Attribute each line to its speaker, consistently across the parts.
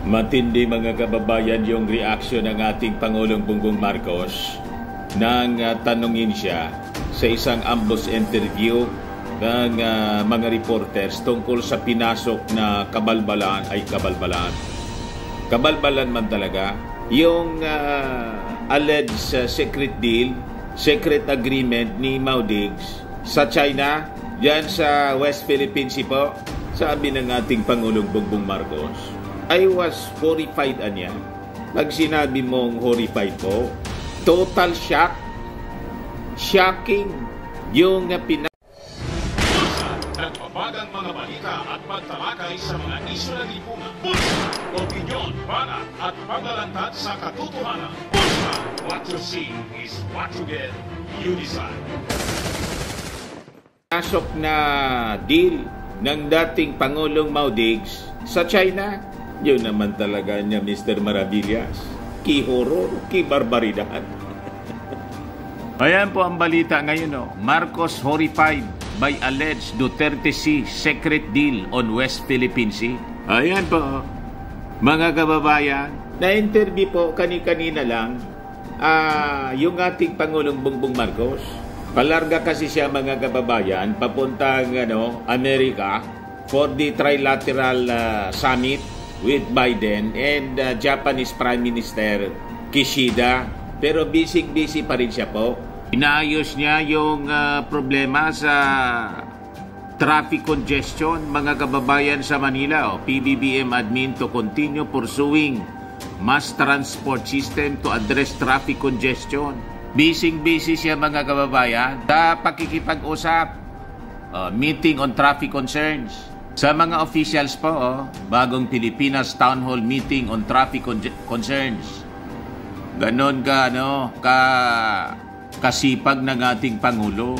Speaker 1: Matindi mga kababayan yung reaksyon ng ating Pangulong Bongbong Marcos nang tanungin siya sa isang ambush interview ng mga reporters tungkol sa pinasok na kabalbalan ay kabalbalan. Kabalbalan man talaga yung alleged secret deal, secret agreement ni Mau Diggs sa China, diyan sa West Philippine Sea po. Sabi ng ating Pangulong Bongbong Marcos, I was horrified anya. Pag sinabi mong horrified po, total shock. Shocking yung
Speaker 2: nagbabagang mga balita at pagtalakay sa mga isyu na lipunan. Bulsa, opinyon, banat at paglalantad sa katotohanan. Bulsa, what you see is what you get. You decide.
Speaker 1: Pasok na deal ng dating Pangulong Mau Diggs sa China. Yun naman talaga niya, Mr. Maravillas. Ki-horror, ki-barbaridad. Ayan po ang balita ngayon. Marcos horrified by alleged Duterte Sea secret deal on West Philippine Sea. Ayan po, mga kababayan. Na-interview po kani-kanina lang yung ating Pangulong Bongbong Marcos. Palarga kasi siya, mga kababayan, papuntang Amerika for the trilateral summit with Biden and Japanese Prime Minister Kishida. Pero busy pa rin siya po. Inaayos niya yung problema sa traffic congestion, mga kababayan, sa Manila. PBBM admin to continue pursuing mass transport system to address traffic congestion. Busy siya, mga kababayan, sa pakikipag-usap, meeting on traffic concerns. Sa mga officials po, bagong Pilipinas Town Hall meeting on traffic concerns. Ganon kasipag ng ating Pangulo.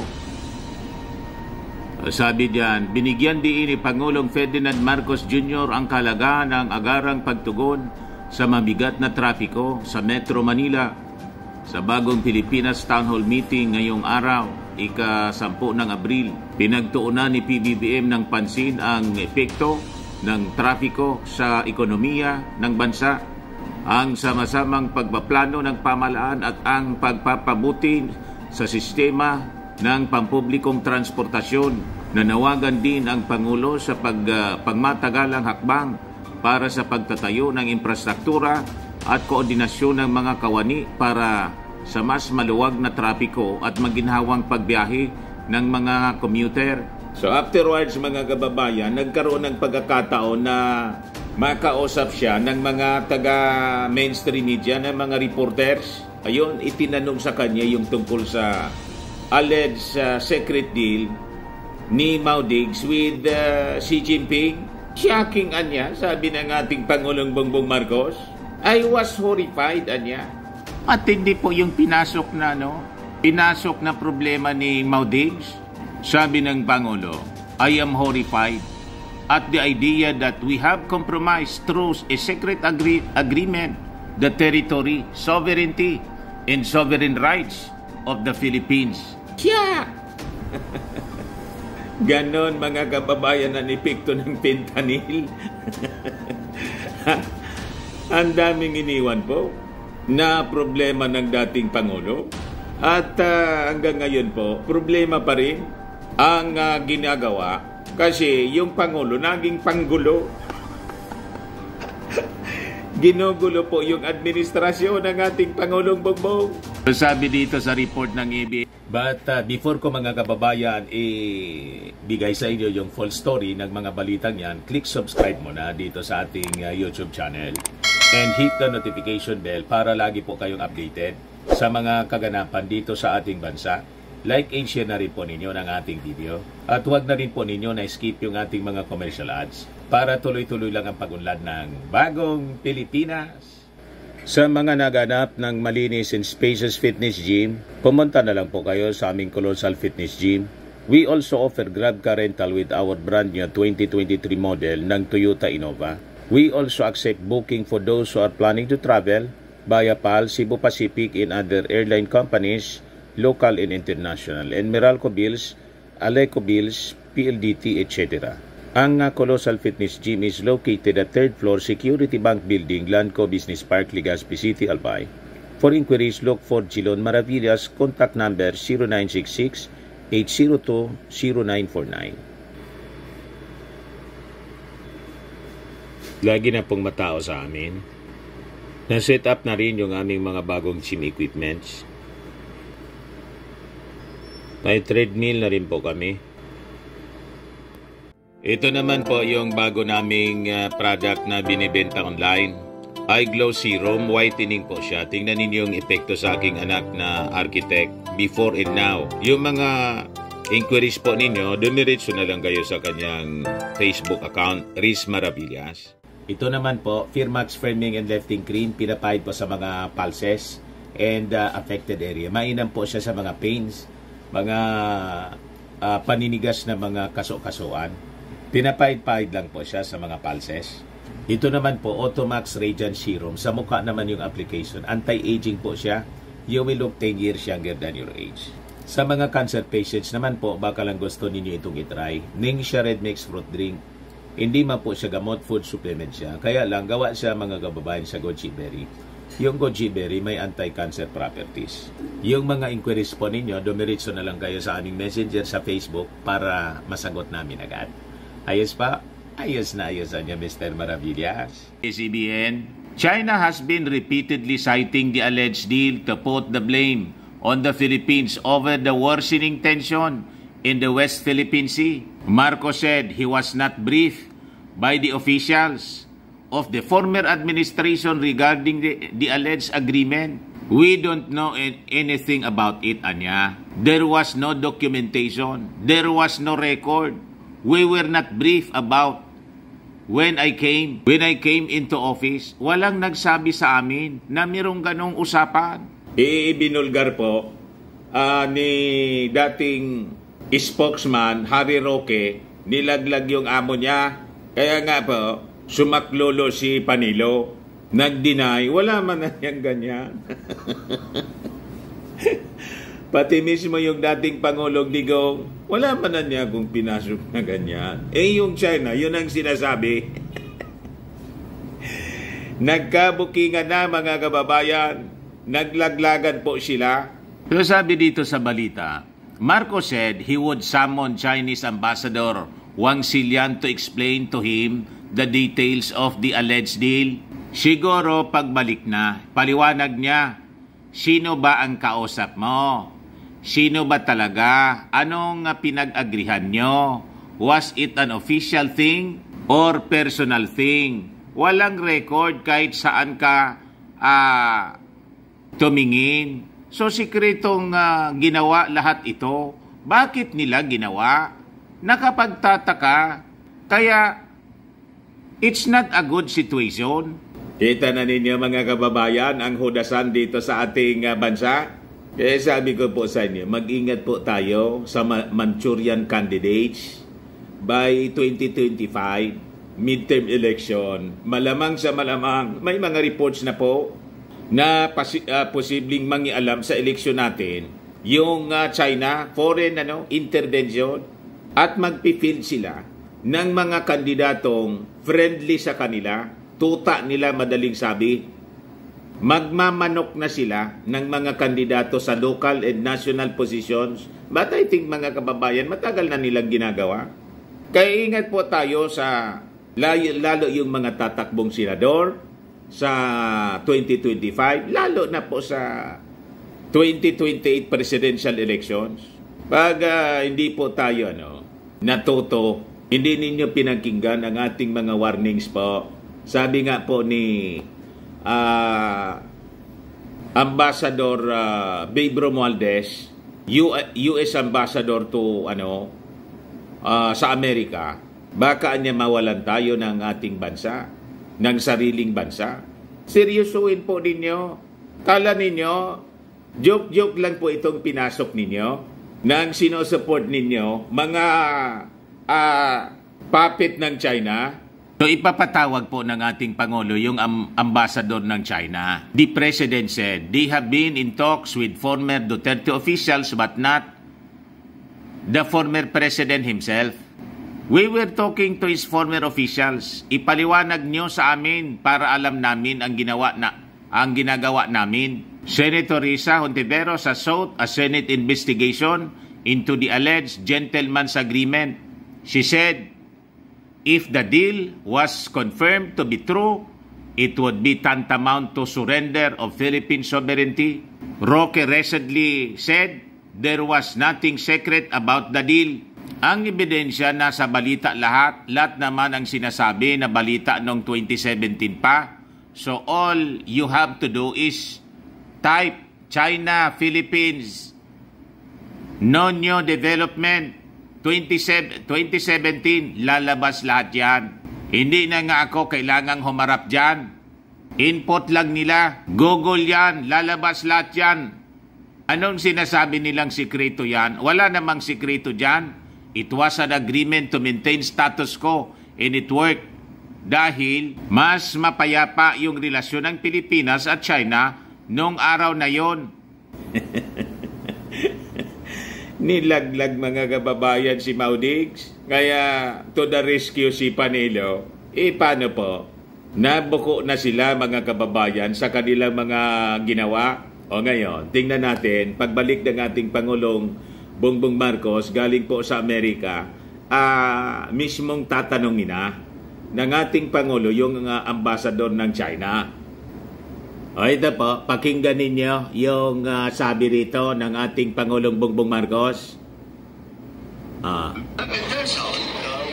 Speaker 1: Sabi diyan, binigyan din ni Pangulong Ferdinand Marcos Jr. ang kahalaga ng agarang pagtugon sa mabigat na trapiko sa Metro Manila sa bagong Pilipinas Town Hall meeting ngayong araw, ika-10 ng Abril. Pinagtuunan ni PBBM ng pansin ang epekto ng trapiko sa ekonomiya ng bansa, ang sama-samang pagpaplano ng pamahalaan at ang pagpapabuti sa sistema ng pampublikong transportasyon. Nanawagan din ang Pangulo sa pagmatagalang hakbang para sa pagtatayo ng infrastruktura at koordinasyon ng mga kawani para sa mas maluwag na trapiko at maginhawang pagbiyahe ng mga commuter. So afterwards, mga kababayan, nagkaroon ng pagkakataon na makausap siya ng mga taga-mainstream media, ng mga reporters. Ayun, itinanong sa kanya yung tungkol sa alleged secret deal ni Mau Diggs with Xi Jinping. Shocking anya, sabi ng ating Pangulong Bongbong Marcos. I was horrified anya. At hindi po yung pinasok na problema ni Mau Diggs. Sabi ng Pangulo, I am horrified at the idea that we have compromised through a secret agreement the territory, sovereignty, and sovereign rights of the Philippines. Yeah! Ganon, mga kababayan, ang epekto ng fentanyl. Ang daming iniwan po na problema ng dating Pangulo. At hanggang ngayon po, problema pa rin ang ginagawa kasi yung Pangulo naging panggulo. Ginugulo po yung administrasyon ng ating Pangulong Bongbong. Sabi dito sa report ng ABS. But before ko, mga kababayan, bigay sa inyo yung full story ng mga balitang yan, click subscribe muna dito sa ating YouTube channel and hit the notification bell para lagi po kayong updated sa mga kaganapan dito sa ating bansa. Like and share na rin po ninyo ng ating video. At huwag na rin po ninyo na skip yung ating mga commercial ads para tuloy-tuloy lang ang pag-unlad ng bagong Pilipinas. Sa mga naganap ng malinis and spacious fitness gym, pumunta na lang po kayo sa aming Colossal Fitness Gym. We also offer Grab car rental with our brand new 2023 model ng Toyota Innova. We also accept booking for those who are planning to travel via PAL, Cebu Pacific, and other airline companies, local and international, and Meralco Bills, Aleco Bills, PLDT, etc. Ang Colossal Fitness Gym is located at 3rd floor Security Bank Building, Lanco Business Park, Legazpi City, Albay. For inquiries, look for Gilon Maravillas. Contact number 0966-802-0949. Lagi na pong matao sa amin. Na-set up na rin yung aming mga bagong gym equipments. May treadmill na rin po kami. Ito naman po yung bago naming product na binibenta online. Eye Glow Serum, whitening po siya. Tingnan ninyo yung epekto sa aking anak na architect before and now. Yung mga inquiries po ninyo, dumiretso na lang kayo sa kanyang Facebook account, Riz Maravillas. Ito naman po, Firmax Firming and Lifting Cream, pinapahid po sa mga pulses and affected area. Mainam po siya sa mga pains, mga paninigas na mga kaso-kasuan. Pinapahid-pahid lang po siya sa mga pulses. Ito naman po, Automax Radiant Serum. Sa mukha naman yung application. Anti-aging po siya. You will look 10 years younger than your age. Sa mga cancer patients naman po, baka lang gusto ninyo itong itry. Ningxia Red Mix Fruit Drink. Hindi man po siya gamot, food supplement siya. Kaya lang, gawa siya mga kababayan sa goji berry. Yung goji berry may anti-cancer properties. Yung mga inquiries po ninyo, dumiretso na lang kayo sa aming messenger sa Facebook para masagot namin agad. Ayos pa? Ayos na ayos niya, Mr. Maravillas. ACBN, China has been repeatedly citing the alleged deal to put the blame on the Philippines over the worsening tension in the West Philippine Sea. Marcos said he was not briefed by the officials of the former administration regarding the alleged agreement. We don't know anything about it, Anya. There was no documentation. There was no record. We were not briefed about when I came into office. Walang nagsabi sa amin na mayroong ganong usapan. Ibinulgar po ni dating spokesman Harry Roque, nilaglag yung amo niya. Kaya nga po, sumaklolo si Panilo. Nag-deny, wala man na niyang ganyan. Pati mismo yung dating Pangulong Digong, wala man na niya kung pinasok na ganyan. Yung China, yun ang sinasabi. Nagkabukingan na mga kababayan, naglaglagan po sila. Pero sabi dito sa balita, Marcos said he would summon Chinese Ambassador Wang Xilian to explain to him the details of the alleged deal. Siguro pagbalik na, paliwanag niya, sino ba ang kausap mo? Sino ba talaga? Anong pinag-agrihan nyo? Was it an official thing or personal thing? Walang record kahit saan ka tumingin. So sikretong ginawa lahat ito. Bakit nila ginawa? Nakapagtataka. Kaya it's not a good situation. Kita na ninyo mga kababayan ang hudasan dito sa ating bansa. Kaya sabi ko po sa inyo, mag-ingat po tayo sa Manchurian candidates by 2025 midterm election. Malamang sa malamang, may mga reports na po na posibleng mangialam sa eleksyon natin yung China foreign intervention at magpifield sila ng mga kandidatong friendly sa kanila, tuta nila madaling sabi. Magmamanok na sila ng mga kandidato sa local and national positions. But I think mga kababayan, matagal na nilang ginagawa. Kaya ingat po tayo sa lalo yung mga tatakbong senador sa 2025, lalo na po sa 2028 presidential elections. Pag hindi po tayo natuto, hindi ninyo pinakinggan ang ating mga warnings po. Sabi nga po ni Ambassador Babe Romualdez, US Ambassador to sa Amerika, baka niya mawalan tayo ng ating bansa, ng sariling bansa. Seryosuin po ninyo. Kala ninyo, joke-joke lang po itong pinasok ninyo, nang sinusupport ninyo, mga puppet ng China. So ipapatawag po ng ating Pangulo yung ambassador ng China. The President said they have been in talks with former Duterte officials but not the former President himself. We were talking to his former officials. Ipaliwanag nyo sa amin para alam namin ang ginagawa namin. Senator Risa Hontiveros has sought a Senate investigation into the alleged gentleman's agreement. She said, if the deal was confirmed to be true, it would be tantamount to surrender of Philippine sovereignty. Roque recently said there was nothing secret about the deal. Ang ebidensya nasa balita lahat naman ang sinasabi na balita noong 2017 pa. So all you have to do is type China, Philippines, Nonyo Development 2017, lalabas lahat yan. Hindi na nga ako kailangang humarap dyan. Input lang nila. Google yan, lalabas lahat yan. Anong sinasabi nilang sikreto yan? Wala namang sikreto dyan. It was an agreement to maintain status quo and it worked dahil mas mapayapa yung relasyon ng Pilipinas at China noong araw na yon. Nilaglag mga kababayan si Maudigs, kaya to the rescue si Panelo. Paano po? Nabuko na sila mga kababayan sa kanilang mga ginawa. O ngayon, tingnan natin, pagbalik ng ating Pangulong Bongbong Marcos galing po sa Amerika, mismong tatanungin na ng ating Pangulo yung ambasador ng China. O ito po, pakinggan ninyo yung sabi rito ng ating Pangulong Bongbong Marcos.
Speaker 3: It turns out,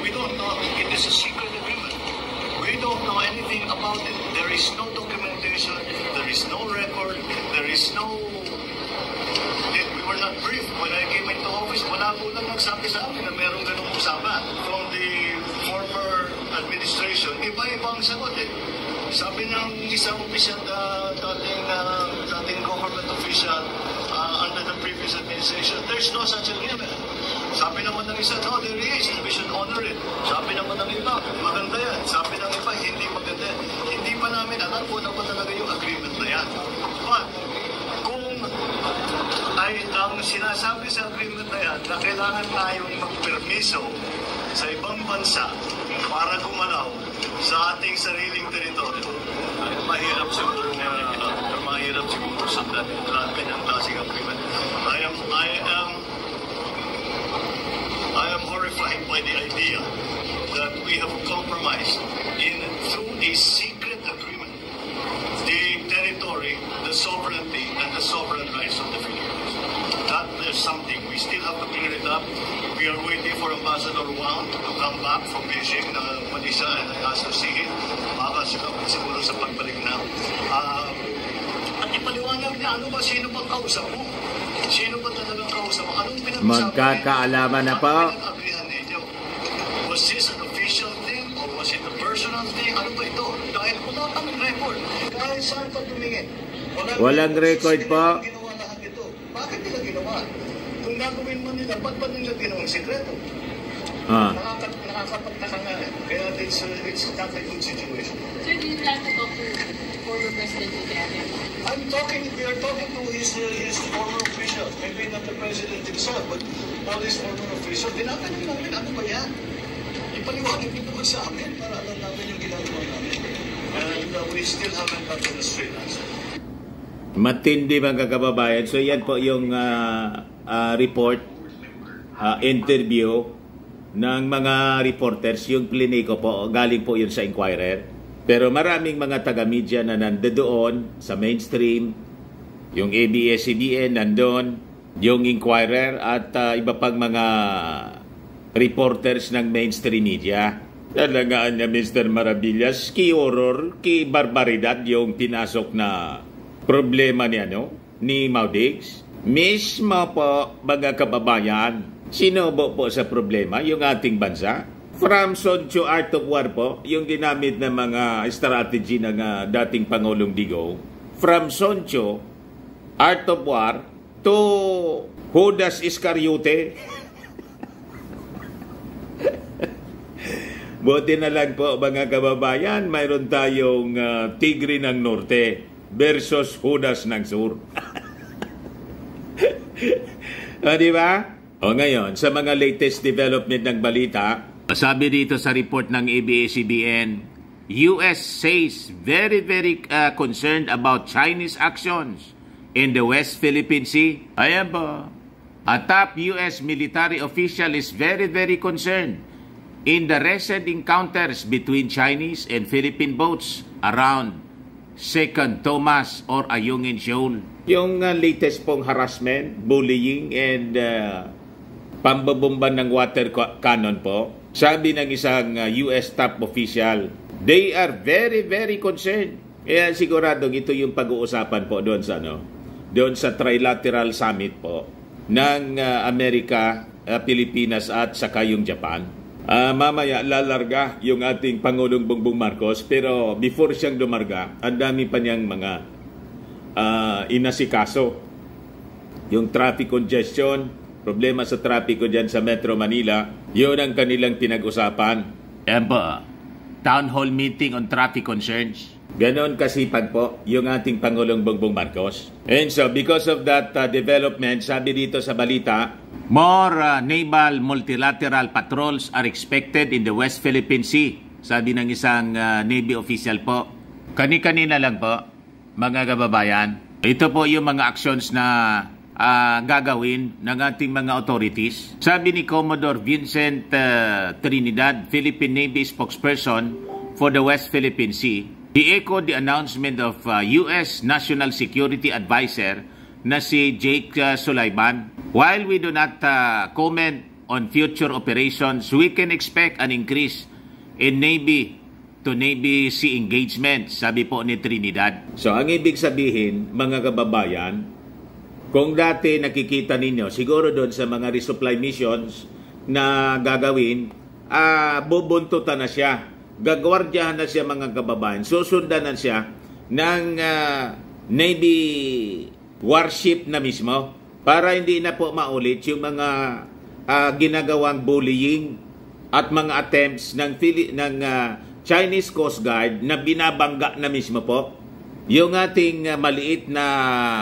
Speaker 3: we don't know, it is a secret agreement. We don't know anything about it. There is no documentation, there is no record, there is no... We were not briefed. When I came into office, wala po lang nagsabi sa akin na meron ganung usapan. From the former administration, iba-ibang sagot eh. Sabi ng isang official, dating government official under the previous administration, there's no such agreement. Sabi naman ng isa, no, there is, and we should honor it. Sabi naman ng iba, maganda yan. Sabi ng iba, hindi maganda. Hindi pa namin alam kung ano ba talaga yung agreement na yan. But, kung ay ang sinasabi sa agreement na yan na kailangan tayong magpermiso sa ibang bansa para gumalaw sa ating sariling teritoryo, ay mahirap siguro sundan ang kanyang klaseng agreement. I am horrified by the idea that we have compromised through a secret agreement the territory, the sovereignty, and the sovereign rights of the Philippines. That is something we still have to clear it up. We are waiting for Ambassador Wang to come back from Beijing, Malaysia, and I asked to see him. Baka siguro sa pagbalik na. At ipaliwanag niya, ano ba, sino bang kausap mo? Sino ba talagang kausap mo? Anong pinag-usapan?
Speaker 1: Magkakaalaman na po.
Speaker 3: Was this an official thing or was it a personal thing? Ano ba ito? Dahil wala kami record. Kahit saan pa tumingin.
Speaker 1: Walang record po.
Speaker 3: Ginawa lahat ito. Bakit nila ginawa? Kung gagawin mo nila, ba't ba nila ginawang sikreto? Nakakapagtaka nga eh. Kaya it's not a good situation.
Speaker 4: Sir, do you plan to talk to former President Duterte?
Speaker 3: We are talking to his former officials. Maybe not the President himself, but all his former officials. Tinatanong namin, ano ba yan? Ipaliwanag nito ba sa amin para alam namin yung ginagawa namin. And we still haven't gotten a straight answer.
Speaker 1: Matindi mga kababayan. So yan po yung report, interview ng mga reporters. Yung pliniko po, galing po yun sa Inquirer. Pero maraming mga taga-media na nandoon sa mainstream. Yung ABS-CBN nandun, yung Inquirer at iba pang mga reporters ng mainstream media. Talagaan niya Mr. Maravillas, ki horror, ki barbaridad yung pinasok na problema niya, no? Ni Maudigs. Mismo po, mga kababayan, sinubo po sa problema yung ating bansa. From Soncho Art of War po, yung ginamit ng mga strategy ng dating Pangulong Digong. From Soncho Art of War to Judas Iscariote. Buti na lang po mga kababayan, mayroon tayong Tigre ng Norte versus Judas ng Sur. O, di ba? O ngayon, sa mga latest development ng balita, Sabi dito sa report ng ABS-CBN, US says very concerned about Chinese actions in the West Philippine Sea. Ayan po. A top US military official is very concerned in the recent encounters between Chinese and Philippine boats around Second Thomas or Ayungin Shoal. Yung latest pong harassment, bullying, and pambabomba ng water cannon po, sabi ng isang US top official, they are very concerned. Kaya siguradong ito yung pag-uusapan po doon sa Trilateral Summit po ng Amerika, Pilipinas at saka yung Japan. Mamaya lalarga yung ating Pangulong Bongbong Marcos, pero before siyang lumarga, ang dami pa niyang mga inasikaso. Yung traffic congestion, problema sa trapiko dyan sa Metro Manila, yun ang kanilang pinag-usapan. Yan po, town hall meeting on traffic concerns. Ganon kasipag po yung ating Pangulong Bongbong Marcos. And so, because of that development, sabi dito sa balita, more naval multilateral patrols are expected in the West Philippine Sea. Sabi ng isang Navy official po. Kani-kanina lang po, mga kababayan. Ito po yung mga actions na gagawin ng ating mga authorities. Sabi ni Commodore Vincent Trinidad, Philippine Navy spokesperson for the West Philippine Sea, he echoed the announcement of U.S. National Security Advisor na si Jake Sullivan. While we do not comment on future operations, we can expect an increase in Navy-to-Navy sea engagement, sabi po ni Trinidad. So ang ibig sabihin, mga kababayan, kung dati nakikita ninyo, siguro doon sa mga resupply missions na gagawin, bubuntutan na siya. Gagwardyahan na siya, mga kababayan. Susundan na siya ng Navy warship na mismo para hindi na po maulit yung mga ginagawang bullying at mga attempts ng Chinese Coast Guard na binabangga na mismo po yung ating maliit na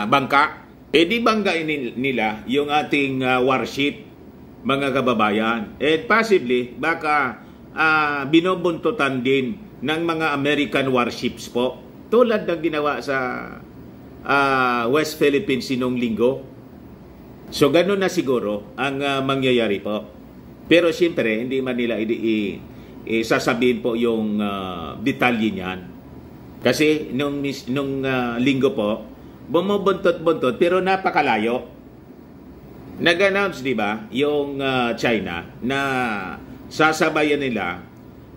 Speaker 1: bangka. Di banggain nila yung ating warship, mga kababayan. And possibly, baka binubuntutan din ng mga American warships po, tulad ng ginawa sa West Philippines sinong linggo. So ganun na siguro ang mangyayari po. Pero siyempre hindi man nila sasabihin po yung detalye niyan. Kasi nung linggo po, bumubuntot-buntot pero napakalayo. Nag-announce, di ba, yung China na sasabayan nila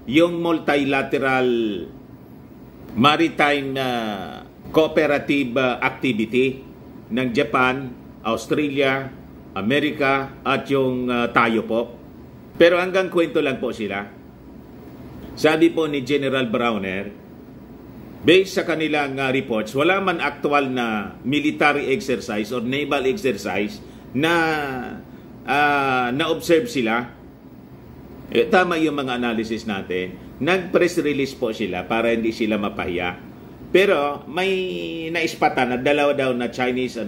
Speaker 1: yung multilateral maritime cooperative activity ng Japan, Australia, Amerika at yung tayo po. Pero hanggang kwento lang po sila. Sabi po ni General Browner, based sa kanilang reports, wala man actual na military exercise or naval exercise na na-observe sila. Tama yung mga analysis natin. Nag-press release po sila para hindi sila mapahiya. Pero may naispatan na dalawa daw na Chinese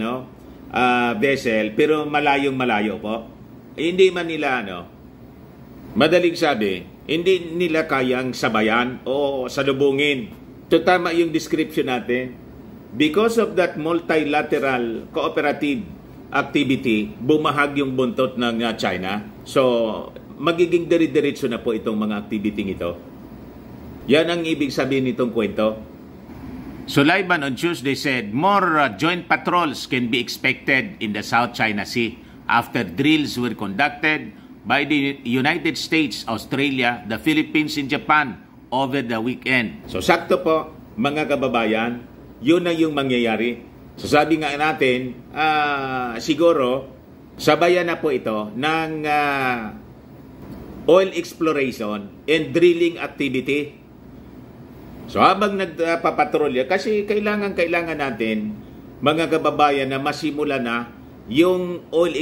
Speaker 1: vessel, pero malayong-malayo po. Hindi man nila, madaling sabi, hindi nila kayang sabayan o salubungin. Ito tama yung description natin. Because of that multilateral cooperative activity, bumahag yung buntot ng China. So, magiging dire-diretso na po itong mga activity ito. Yan ang ibig sabihin nitong kwento. Sullivan on Tuesday said more joint patrols can be expected in the South China Sea after drills were conducted by the United States, Australia, the Philippines, and Japan over the weekend. So sakto po, mga kababayan, yun na yung mangyayari. So sabi nga natin, siguro, sabayan na po ito ng oil exploration and drilling activity. So habang nagpapatrolya, kasi kailangan natin, mga kababayan, na masimula na yung oil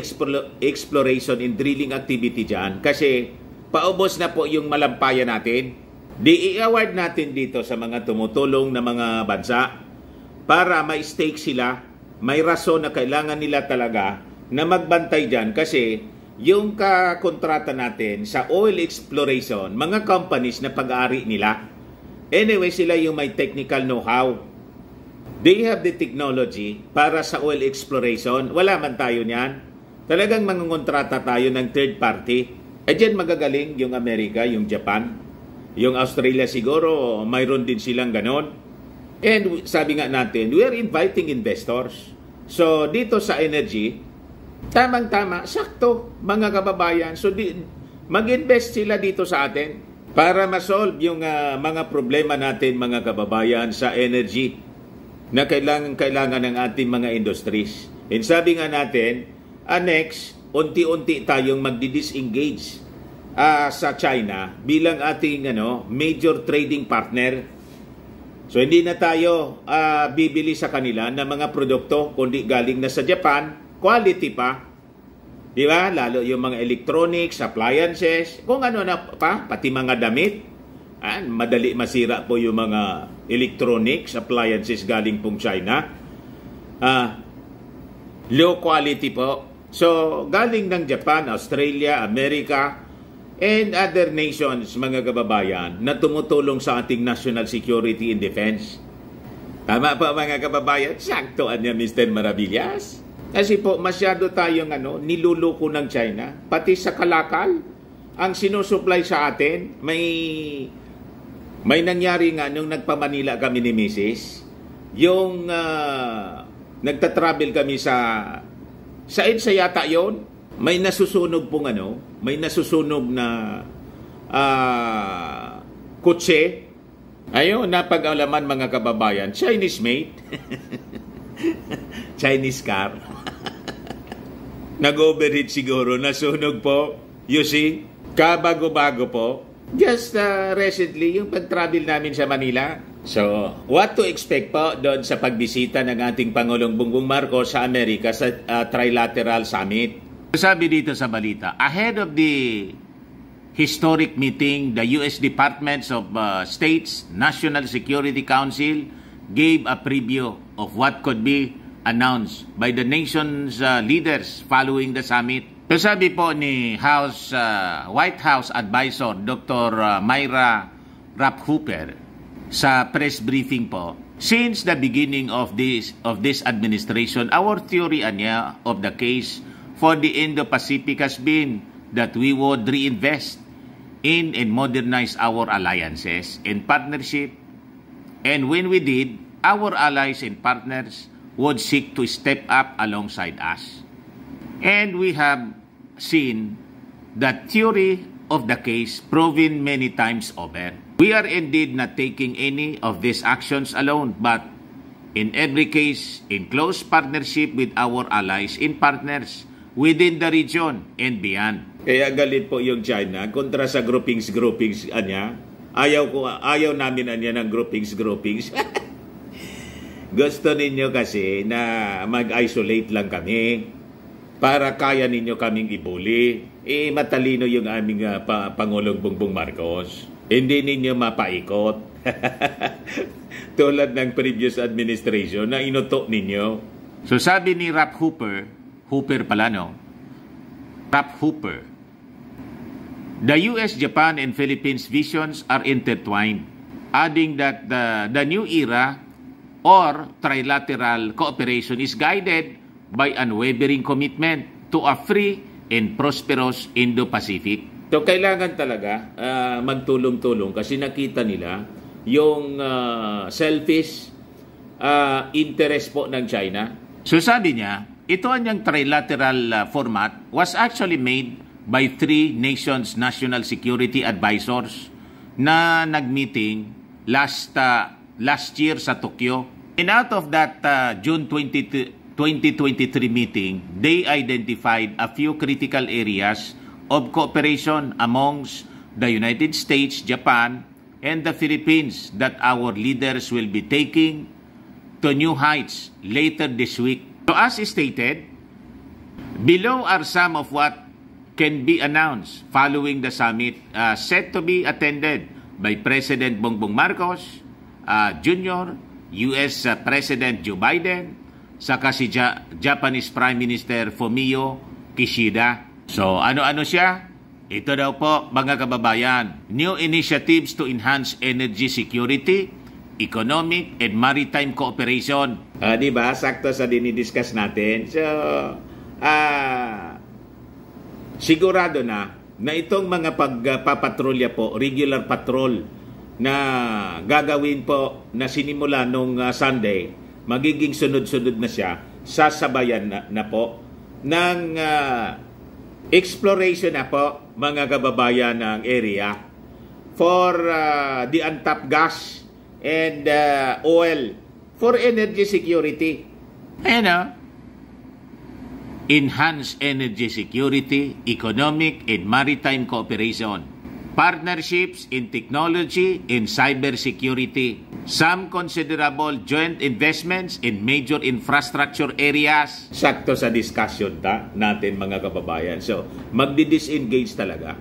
Speaker 1: exploration and drilling activity dyan. Kasi paubos na po yung malampayan natin. I-award natin dito sa mga tumutulong na mga bansa para may stake sila, may rason na kailangan nila talaga na magbantay dyan. Kasi yung kakontrata natin sa oil exploration, mga companies na pag-aari nila. Anyway, sila yung may technical know-how. They have the technology para sa oil exploration. Wala man tayo niyan. Talagang mangungontrata tayo ng third party. Diyan magagaling yung Amerika, yung Japan, yung Australia siguro, mayroon din silang ganon. And sabi nga natin, we are inviting investors. So dito sa energy, tamang-tama, sakto mga kababayan. So mag-invest sila dito sa atin para ma-solve yung mga problema natin mga kababayan sa energy na kailangan ng ating mga industries. And sabi nga natin, next, unti-unti tayong magdi-disengage sa China bilang ating major trading partner. So hindi na tayo bibili sa kanila ng mga produkto kundi galing na sa Japan, quality pa. Di ba? Lalo yung mga electronics, appliances, kung ano na pa, pati mga damit. Madali masira po yung mga electronics, appliances galing pong China. Low quality po. So, galing ng Japan, Australia, America, and other nations, mga kababayan, na tumutulong sa ating national security and defense. Tama pa mga kababayan? Saktoan niya, Mr. Maravillas. Kasi po, masyado tayong niluluko ng China. Pati sa kalakal, ang sinusupply sa atin, may nangyari nga nung nagpa-Manila kami ni Mrs. Yung nagta-travel kami sa EDSA yata yun. May nasusunog pong may nasusunog na kotse. Ayun, napag-alaman mga kababayan, Chinese made. Chinese car. Nag-overheat siguro, nasunog po. You see, kabago-bago po. Just recently, yung pag-travel namin sa Manila. So, what to expect po doon sa pagbisita ng ating Pangulong Bongbong Marcos sa Amerika sa Trilateral Summit? Sabi dito sa balita, ahead of the historic meeting, the U.S. Departments of State's National Security Council gave a preview of what could be announced by the nation's leaders following the summit. So sabi po ni White House Advisor Dr. Myra Rapp-Hooper sa press briefing po, since the beginning of this administration, our theory of the case for the Indo-Pacific has been that we would reinvest in and modernize our alliances and partnership. And when we did, our allies and partners would seek to step up alongside us. And we have seen that theory of the case proven many times over. We are indeed not taking any of these actions alone, but in every case, in close partnership with our allies and partners within the region and beyond. Kaya galit po yung China kontra sa groupings niya. Ayaw namin ng groupings. Gusto ninyo kasi na mag-isolate lang kami para kaya ninyo kaming ibuli. Matalino yung aming Pangulong Bongbong Marcos. Hindi ninyo mapaikot. Tulad ng previous administration na inutok ninyo. So sabi ni Rapp-Hooper, Rapp-Hooper, the US, Japan, and Philippines visions are intertwined, adding that the new era or trilateral cooperation is guided by unwavering commitment to a free and prosperous Indo-Pacific. So kailangan talaga magtulong-tulong kasi nakita nila yung selfish interest po ng China. So sabi niya, ito ang trilateral format was actually made by 3 nations' national security advisors na nagmeeting last year sa Tokyo. And out of that June 2023 meeting, they identified a few critical areas of cooperation amongst the United States, Japan, and the Philippines that our leaders will be taking to new heights later this week. So as stated, below are some of what can be announced following the summit set to be attended by President Bongbong Marcos Jr., U.S. President Joe Biden, saka si Japanese Prime Minister Fumio Kishida. So, ano-ano siya? Ito daw po, mga kababayan, new initiatives to enhance energy security, economic, and maritime cooperation. Di ba? Sakto sa dinidiscuss natin. So, sigurado na itong mga pagpapatrolya po, regular patrol na gagawin po na sinimula nung Sunday, magiging sunod-sunod na siya, sasabayan na po ng exploration na po, mga kababayan ng area for the untapped gas and oil for energy security. Enhance energy security, economic and maritime cooperation, partnerships in technology and cybersecurity, some considerable joint investments in major infrastructure areas. Sakto sa discussion natin, mga kababayan. So, magdi-disengage talaga.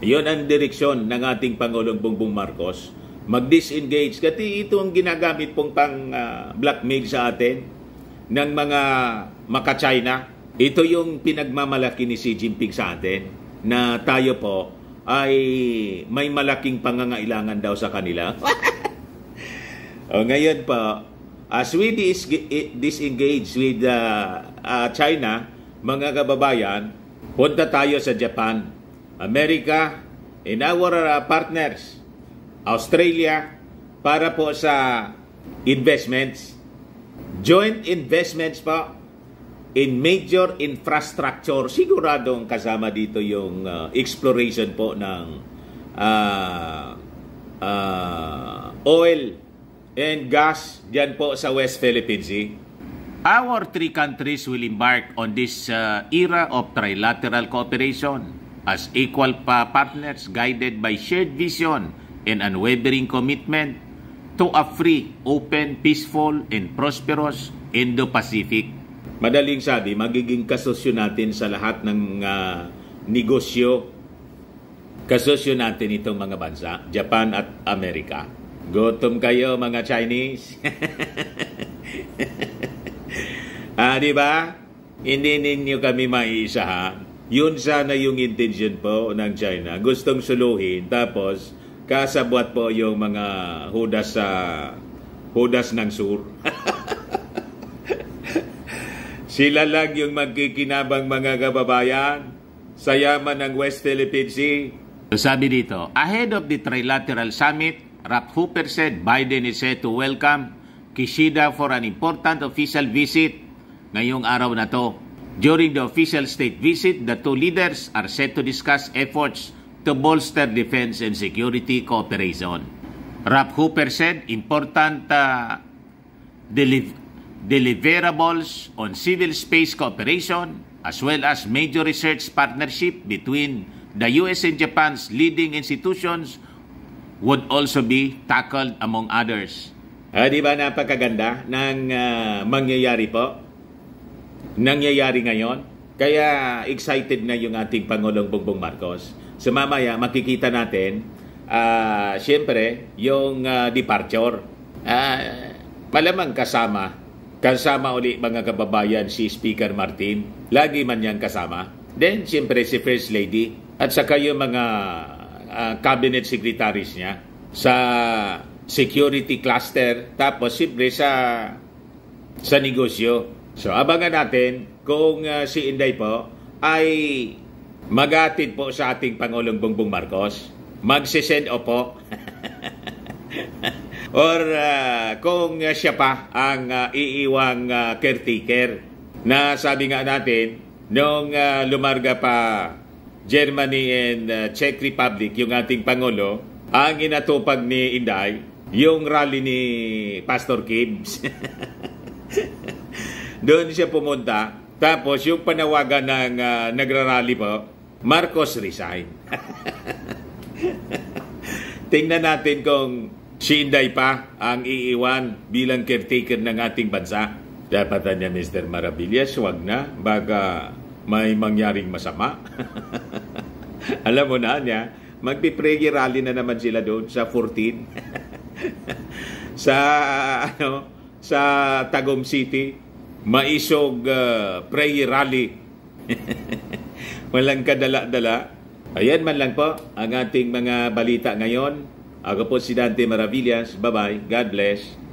Speaker 1: Yun ang direksyon ng ating Pangulong Bongbong Marcos. Mag-disengage. Kasi ito ang ginagamit pong blackmail sa atin ng mga maka-China. Ito yung pinagmamalaki ni Xi Jinping sa atin na tayo po ay may malaking pangangailangan daw sa kanila. Ngayon po, as we disengage with China, mga kababayan, punta tayo sa Japan, Amerika, and our partners, Australia, para po sa investments, joint investments po in major infrastructure. Siguradong kasama dito yung exploration po ng oil and gas dyan po sa West Philippine Sea. Our three countries will embark on this era of trilateral cooperation as equal partners guided by shared vision and unwavering commitment to a free, open, peaceful, and prosperous Indo-Pacific. Madaling sabi, magiging kasosyo natin sa lahat ng negosyo. Kasosyo natin itong mga bansa, Japan at Amerika. Gutom kayo, mga Chinese. Di ba? Hindi ninyo kami maiisahan. Yun sana yung intention po ng China. Gustong suluhin, tapos kasabwat po yung mga hudas ng sur. Sila lang yung magkikinabang, mga kababayan, sa yaman ng West Philippine Sea. Sabi dito, ahead of the trilateral summit, Rap Hooper said Biden is set to welcome Kishida for an important official visit ngayong araw na to. During the official state visit, the two leaders are set to discuss efforts to bolster defense and security cooperation. Rap Hooper said important deliverables on civil space cooperation as well as major research partnership between the U.S. and Japan's leading institutions would also be tackled among others. Di ba napakaganda ng mangyayari po? Nangyayari ngayon? Kaya excited na yung ating Pangulong Bongbong Marcos. So mamaya makikita natin siyempre yung departure. Malamang kasama uli, mga kababayan, si Speaker Martin. Lagi man niyang kasama. Then siyempre si First Lady at saka yung mga cabinet secretaries niya sa security cluster, tapos siyempre sa negosyo. So abangan natin kung si Inday po ay magatid po sa ating Pangulong Bongbong Marcos, magsisend opo, or kung siya pa ang iiwang caretaker na sabi nga natin, nung lumarga pa Germany and Czech Republic yung ating Pangulo, ang inatupag ni Inday, yung rally ni Pastor Kibbs. Doon siya pumunta. Tapos yung panawagan ng nagrarally po, Marcos resign. Tingnan natin kung si Inday pa ang iiwan bilang caretaker ng ating bansa. Dapat niya, Mr. Maravillas, wag na. Baga may mangyaring masama. Alam mo na niya, magpiprayer rally na naman sila doon sa 14. sa Tagum City. Maisog prayer rally. Walang kadala-dala. Ayan man lang po ang ating mga balita ngayon. Ako po si Dante Maravillas. Bye-bye. God bless.